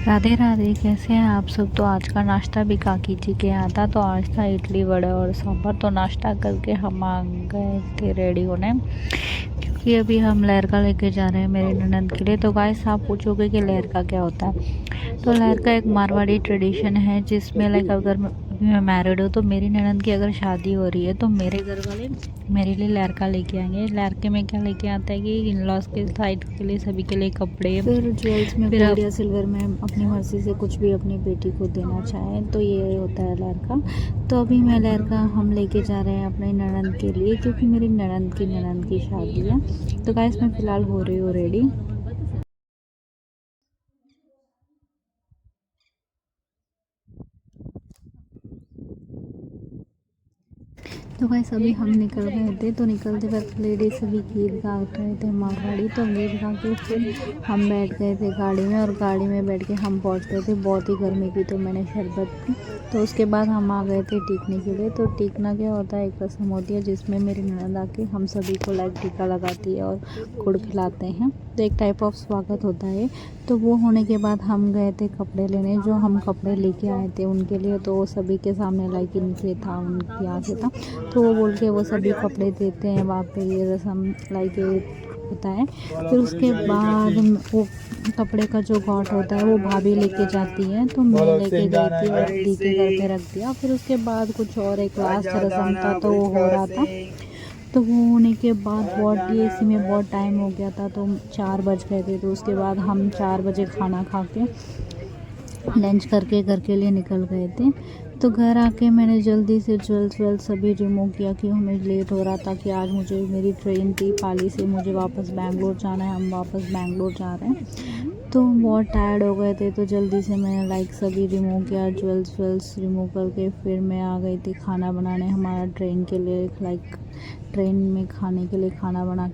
राधे राधे, कैसे हैं आप सब। तो आज का नाश्ता भी काकी जी के यहाँ था। तो आज था इडली वड़ा और सांभर। तो नाश्ता करके हम आ गए थे रेडी होने, क्योंकि अभी हम लहरका लेके जा रहे हैं मेरी ननद के लिए। तो गाइस आप पूछोगे कि लहरका क्या होता है। तो लहरका एक मारवाड़ी ट्रेडिशन है, जिसमें लाइक अगर अभी मैं मैरिड हूँ तो मेरी ननद की अगर शादी हो रही है तो मेरे घर वाले मेरे लिए लहरका लेके आएंगे। लहरके में क्या लेके आता है कि इन लॉज के साइड के लिए सभी के लिए कपड़े, फिर ज्वेल्स में फिर गोल्ड या सिल्वर में अपनी मर्ज़ी से कुछ भी अपनी बेटी को देना चाहें, तो ये होता है लहरका। तो अभी मैं लहरका हम लेके जा रहे हैं अपने ननद के लिए, क्योंकि मेरी ननद की शादी है। तो गाइस मैं फ़िलहाल हो रही हूँ रेडी। तो गाइस अभी हम निकल गए थे। तो निकलते वक्त लेडीज सभी गीत गा रहे थे मारवाड़ी। तो गीत गा के फिर हम बैठ गए थे गाड़ी में, और गाड़ी में बैठ के हम पहुंच गए थे। बहुत ही गर्मी की तो मैंने शरबत पी। तो उसके बाद हम आ गए थे टीकने के लिए। तो टीकना क्या होता है, एक रस्म होती है जिसमें मेरी ननद आके हम सभी को लाइक टीका लगाती है और गुड़ खिलाते हैं। तो एक टाइप ऑफ स्वागत होता है। तो वो होने के बाद हम गए थे कपड़े लेने, जो हम कपड़े लेके आए थे उनके लिए। तो सभी के सामने लाइक इनके था, उनके यहाँ से था। तो वो बोल के वो सभी कपड़े देते हैं वहाँ पे, ये रस्म लाइक होता है। फिर उसके बाद वो कपड़े का जो घाट होता है वो भाभी लेके जाती है। तो मैं लेके गई थी और दी के घर पे रख दिया। फिर उसके बाद कुछ और एक लास्ट रस्म था, तो वो हो रहा था। तो वो होने के बाद बहुत ये इसी में बहुत टाइम हो गया था। तो 4 बज गए थे। तो उसके बाद हम 4 बजे खाना खा के लंच करके घर के लिए निकल गए थे। तो घर आके मैंने जल्दी से ज्वेल्स सभी रिमूव किया, कि हमें लेट हो रहा था, कि आज मुझे मेरी ट्रेन थी पाली से, मुझे वापस बैंगलोर जाना है, हम वापस बैंगलोर जा रहे हैं। तो बहुत टायर्ड हो गए थे। तो जल्दी से मैंने लाइक सभी रिमूव किया, ज्वेल्स रिमूव करके फिर मैं आ गई थी खाना बनाने हमारा ट्रेन के लिए। लाइक ट्रेन में खाने के लिए खाना बना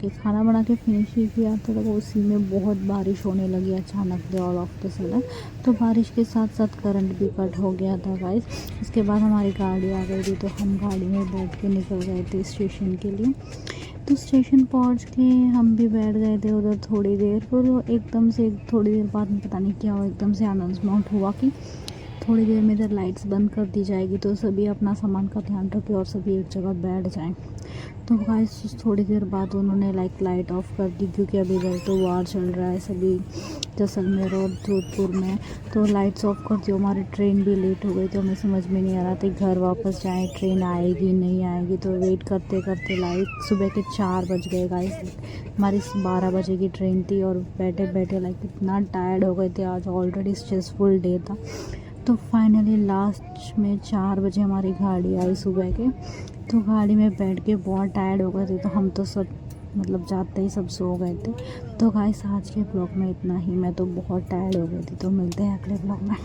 के फिनिश ही किया था। तो उसी में बहुत बारिश होने लगी अचानक से, ऑल ऑफ द सडन। तो बारिश के साथ साथ करंट भी कट हो गया था गाइस। इसके बाद हमारी गाड़ी आ गई थी। तो हम गाड़ी में बैठ के निकल गए थे स्टेशन के लिए। तो स्टेशन पहुंच के हम भी बैठ गए थे उधर थोड़ी देर। फिर एकदम से थोड़ी देर बाद में पता नहीं क्या हुआ, एकदम से अनाउंसमेंट हुआ कि थोड़ी देर में इधर लाइट्स बंद कर दी जाएगी। तो सभी अपना सामान का ध्यान रखें और सभी एक जगह बैठ जाएं। तो गाइस थोड़ी देर बाद उन्होंने लाइट ऑफ कर दी, क्योंकि अभी इधर तो वार चल रहा है सभी जैसलमेर और जोधपुर में। तो लाइट्स ऑफ कर दी। हमारी ट्रेन भी लेट हो गई। तो हमें समझ में नहीं आ रहा था घर वापस जाएं, ट्रेन आएगी नहीं आएगी। तो वेट करते करते लाइक सुबह के 4 बज गए गाइस। हमारी 12 बजे की ट्रेन थी, और बैठे बैठे लाइक इतना टायर्ड हो गए थे। आज ऑलरेडी स्ट्रेसफुल डे था। तो फाइनली लास्ट में 4 बजे हमारी गाड़ी आई सुबह के। तो गाड़ी में बैठ के बहुत टायर्ड हो गए थे। तो हम तो सब मतलब जाते ही सब सो गए थे। तो गाइस आज के ब्लॉग में इतना ही। मैं तो बहुत टायर्ड हो गई थी। तो मिलते हैं अगले ब्लॉग में।